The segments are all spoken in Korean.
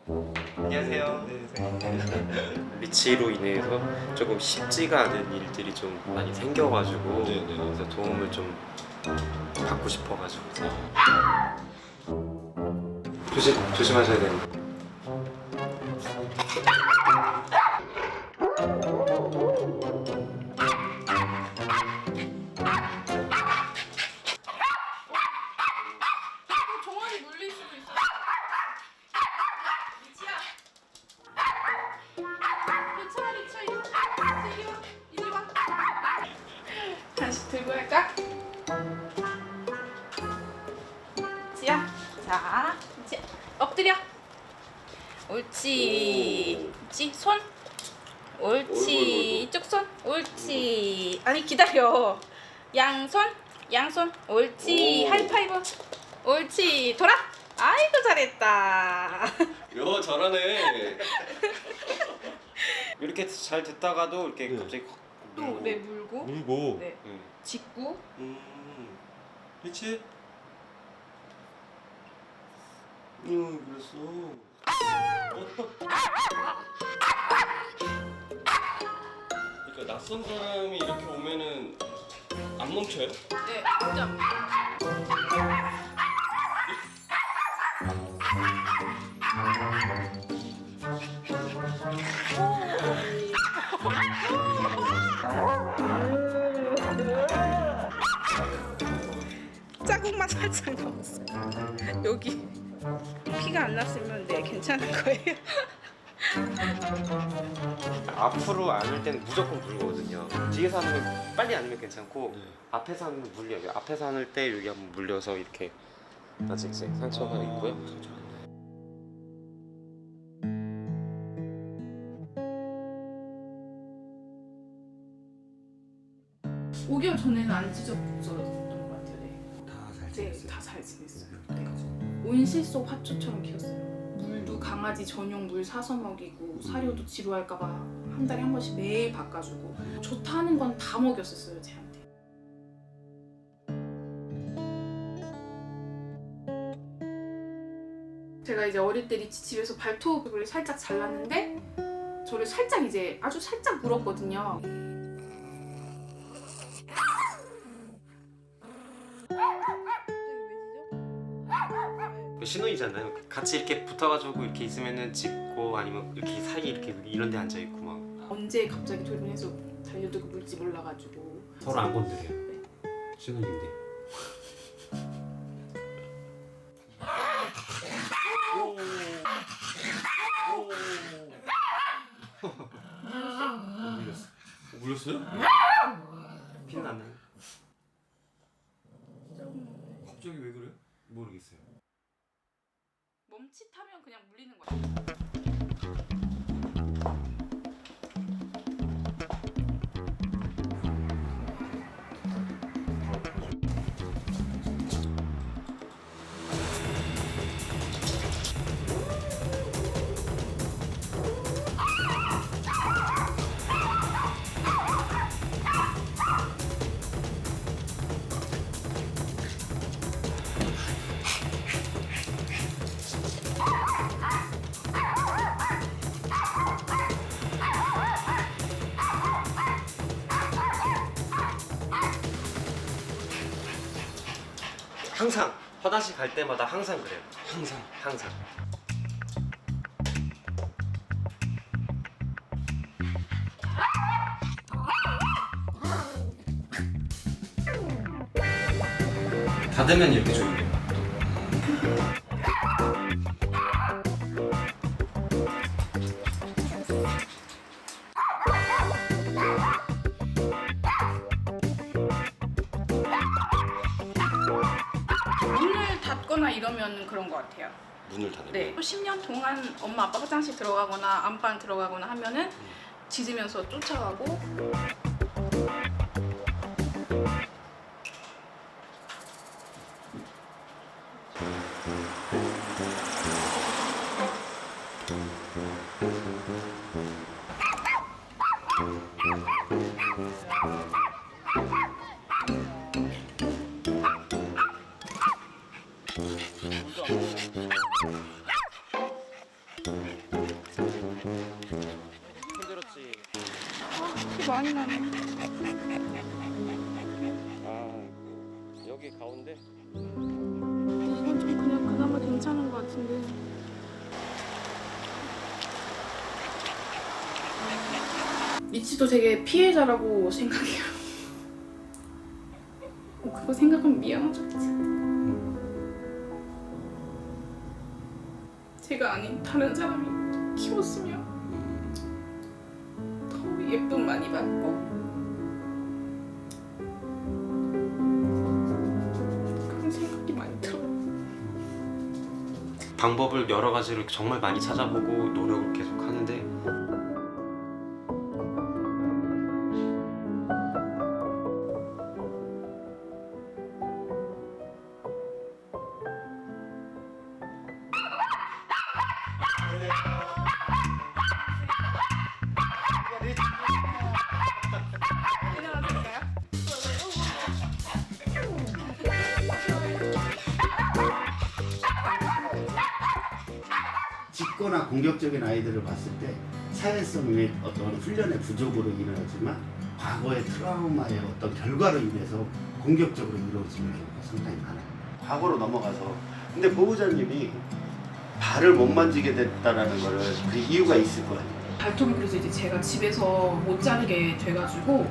안녕하세요. 리치로 인해서 조금 쉽지가 않은 일들이 좀 많이 생겨가지고 그래서 도움을 좀 받고 싶어가지고 조심하셔야 됩니다. 종아리 물릴 수도 있어. 리치야. 괜찮아 리치야. 이리 와. 간식 들고 할까? 리치야. 자, 리치야. 엎드려. 옳지. 옳지. 손. 옳지. 이쪽 손. 옳지. 아니 기다려. 양손. 양손. 옳지. 하이파이브. 옳지. 돌아. 아이고 잘했다. 요 잘하네. 이렇게 잘 듣다가도 이렇게 갑자기 확 또 밀고. 네 물고. 물고. 네. 응. 짚고. 그렇지? 그랬어. 그러니까 낯선 사람이 이렇게 오면은 안 멈춰요? 네. 진짜. 자국만 살짝 넣었어요. 여기 피가 안 났으면 네 괜찮은 거예요. 앞으로 안을 때는 무조건 물거든요. 뒤에서 안으면 빨리 안으면 괜찮고 앞에서 안으면 물려요. 앞에서 안을 때 여기 한번 물려서 이렇게 아직 이제 상처가 있고요. 오 5개월 전에는 안 찢어졌던 것 같아요. 네. 다잘 네, 다 잘 지냈어요. 네. 온실 속 화초처럼 키웠어요. 물도 강아지 전용 물 사서 먹이고 사료도 지루할까봐 한 달에 한 번씩 매일 바꿔주고 좋다는 건 다 먹였었어요 쟤한테. 제가 이제 어릴 때 리치 집에서 발톱을 살짝 잘랐는데 저를 살짝 이제 아주 살짝 물었거든요. 신호이잖아요. 같이 이렇게 붙어가지고 이렇게 있으면은 짚고 아니면 이렇게 사이 이렇게 이런 데 앉아 있고 막 언제 갑자기 돌변해서 달려들고 물지 몰라가지고 서로 안 건드려요. 신혼인데. 물렸어요? 피는 안 나요. 갑자기 왜 그래? 모르겠어요. 멈칫하면 그냥 물리는 거야. 항상 화장실 갈 때마다 항상 그래요. 항상. 닫으면 이렇게 조용해요. 문을 닫거나 이러면 그런 것 같아요. 문을 닫으면. 네. 10년 동안 엄마 아빠 화장실 들어가거나 안방 들어가거나 하면은 짖으면서 쫓아가고. 힘들었지. 피 많이 나네. 여기 가운데. 이건 좀 그냥 그나마 괜찮은 것 같은데. 리치도 되게 피해자라고 생각해요. 그거 생각하면 미안하죠. 제가 아닌 다른 사람이 키웠으면 더 예쁨 많이 받고 그런 생각이 많이 들어요. 방법을 여러 가지를 정말 많이 찾아보고 노력을 계속 하는데 짖거나 공격적인 아이들을 봤을 때 사회성의 어떤 훈련의 부족으로 일어나지만 과거의 트라우마의 어떤 결과로 인해서 공격적으로 이루어지는 경우가 상당히 많아요. 과거로 넘어가서 근데 보호자님이 발을 못 만지게 됐다라는 거를 그 이유가 있을 거 아니에요. 발톱이 그래서 이제 제가 집에서 못 자르게 돼가지고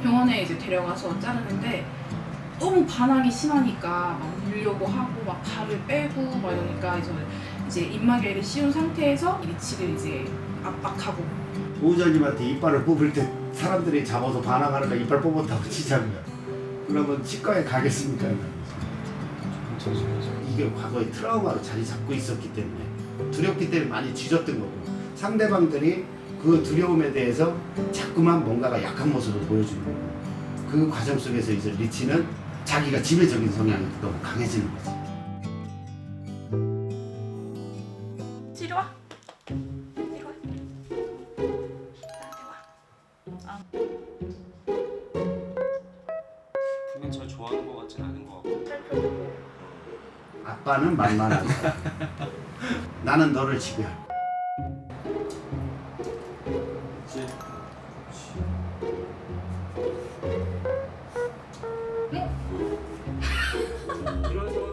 병원에 이제 데려가서 자르는데 너무 반항이 심하니까 막 물려고 하고 막 발을 빼고 막 이러니까 이제 입마개를 씌운 상태에서 리치를 이제 압박하고. 보호자님한테 이빨을 뽑을 때 사람들이 잡아서 반항하니까 이빨 뽑았다고 치자면 그러면 치과에 가겠습니까? 이게 과거의 트라우마로 자리 잡고 있었기 때문에 두렵기 때문에 많이 짖었던 거고 상대방들이 그 두려움에 대해서 자꾸만 뭔가가 약한 모습을 보여주는 거고 그 과정 속에서 이제 리치는 자기가 지배적인 성향이 너무 강해지는 거지. 이리 와. 이리 와. 나한테 분명 절 좋아하는 것 같진 않은 것 같고. 와. 살펴보고. 아빠는 만만하다. 나는 너를 지배할 거야.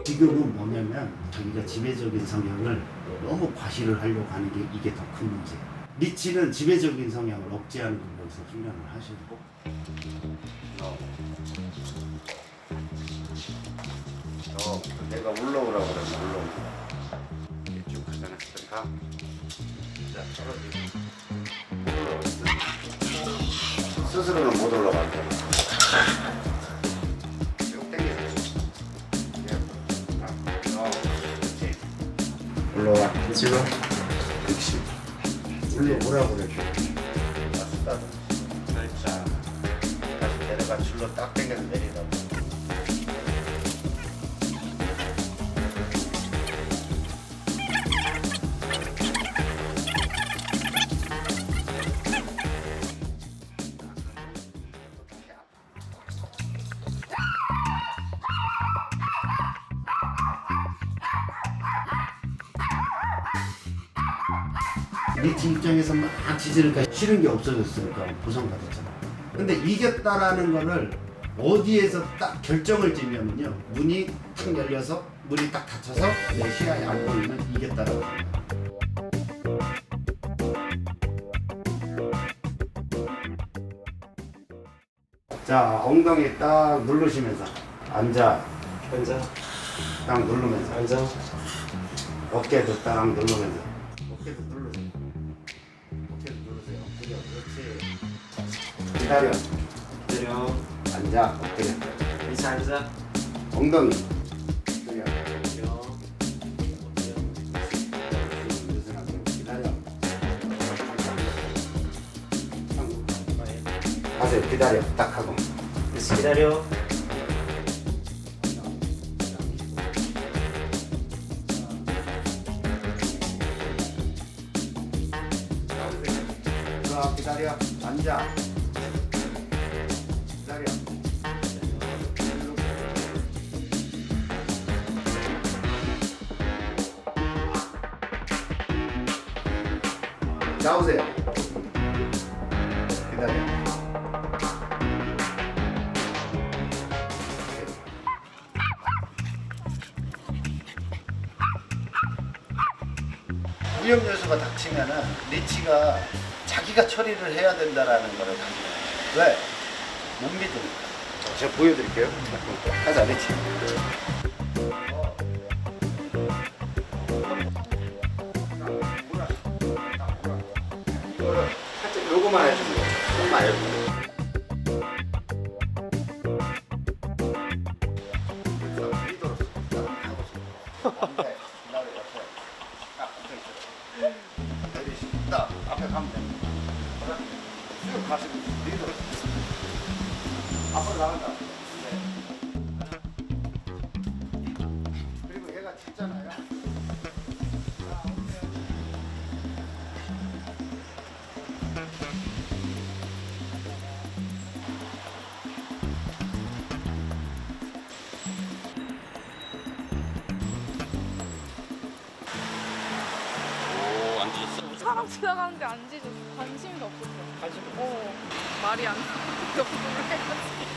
지금은 뭐냐면 자기가 지배적인 성향을 너무 과시를 하려고 하는 게 이게 더 큰 문제. 리치는 지배적인 성향을 억제하는 방법에서 훈련을 하시고 내가 올라오라고 그러면 올라온다. 쭉 가잖아. 가. 자, 떨어지고. 스스로는 못 올라간다. 쭉 당겨. 올라와. 지금. 그렇지. 올라오라고 그래. 따뜻하다. 살짝. 다시 내려가 줄로 딱 당겨서 내리다. 리치 입장에서 막 짖으니까 싫은 게 없어졌으니까 보상받았잖아. 근데 이겼다라는 거를 어디에서 딱 결정을 지냐면요. 문이 탁 열려서 문이 딱 닫혀서 내 시야에 안 보이면 이겼다라고 합니다. 자, 엉덩이 딱 누르시면서 앉아. 앉아. 딱 누르면서 앉아. 어깨도 딱 누르면서 어깨도 누르세요. 어깨도 누르세요. 엎드려. 그렇지. 기다려. 내려. 앉아. 엎드려. 리치 앉아. 엉덩이. 엎드려. 내려. 느슨하게. 기다려. 가세요. 기다려. 딱 하고. 리치 기다려. 기다려. 앉아. 기다려. 나오세요. 기다려. 위험 요소가 닥치면은 리치가 자기가 처리를 해야 된다라는 거를 가지고 왜? 못 믿으니까. 제가 보여드릴게요. 가자, 리치. 이거를 살짝 요거만 해주는 거예요. 손만 해주는 거예요. 딱 앞에 가면 됩니다. 쭉 가시고 리더로 앞으로 나간다. 네. 그리고 얘가 짖잖아요. 자, 오세요. 오, 안 뒤졌어? 사람 지나가는데 안 짖어. 관심도 없었어. 말이 안 나고 너무 놀래가지고.